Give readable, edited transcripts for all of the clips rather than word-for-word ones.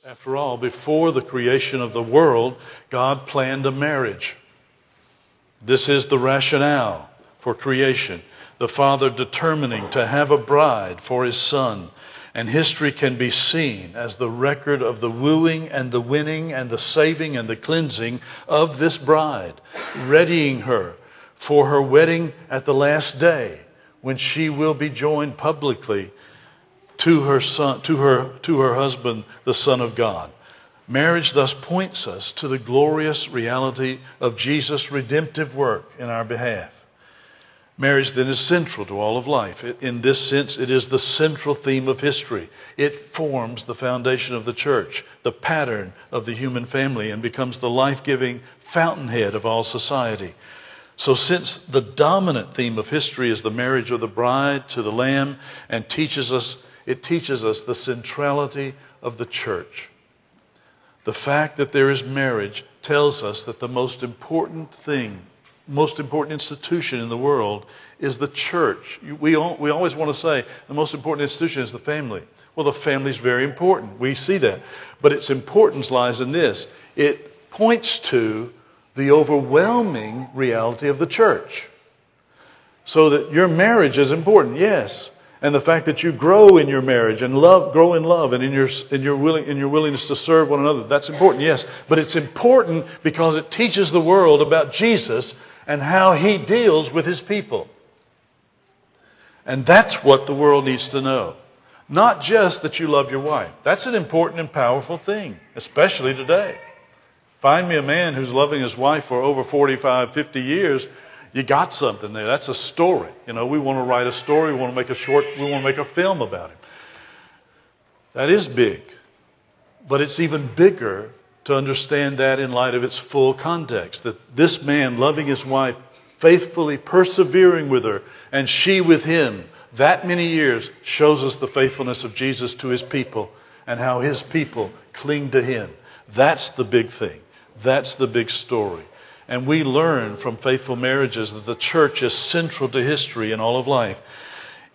After all, before the creation of the world, God planned a marriage. This is the rationale for creation. The Father determining to have a bride for His Son. And history can be seen as the record of the wooing and the winning and the saving and the cleansing of this bride, readying her for her wedding at the last day, when she will be joined publicly to her son, to her husband, the Son of God. Marriage thus points us to the glorious reality of Jesus' redemptive work in our behalf. Marriage then is central to all of life. In this sense, it is the central theme of history. It forms the foundation of the church, the pattern of the human family, and becomes the life-giving fountainhead of all society. So since the dominant theme of history is the marriage of the bride to the Lamb, and it teaches us the centrality of the church. The fact that there is marriage tells us that the most important institution in the world is the church. We always want to say the most important institution is the family. Well, the family is very important. We see that. But its importance lies in this. It points to the overwhelming reality of the church. So that your marriage is important, yes. And the fact that you grow in your marriage and grow in love and in your willingness to serve one another, that's important, yes. But it's important because it teaches the world about Jesus and how He deals with His people. And that's what the world needs to know. Not just that you love your wife. That's an important and powerful thing, especially today. Find me a man who's loving his wife for over 45, 50 years. You got something there. That's a story. We want to write a story. We want to make a film about him. That is big. But it's even bigger to understand that in light of its full context. That this man loving his wife, faithfully persevering with her, and she with him, that many years, shows us the faithfulness of Jesus to His people and how His people cling to Him. That's the big thing. That's the big story. And we learn from faithful marriages that the church is central to history and all of life.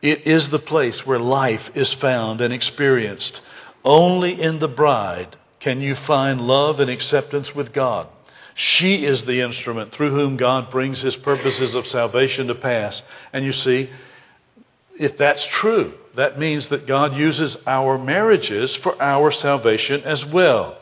It is the place where life is found and experienced. Only in the bride can you find love and acceptance with God. She is the instrument through whom God brings His purposes of salvation to pass. And you see, if that's true, that means that God uses our marriages for our salvation as well.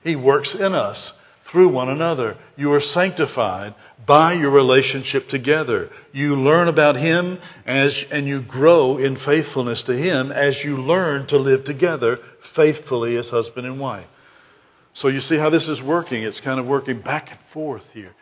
He works in us through one another. You are sanctified by your relationship together. You learn about Him and you grow in faithfulness to Him as you learn to live together faithfully as husband and wife. So you see how this is working. It's kind of working back and forth here.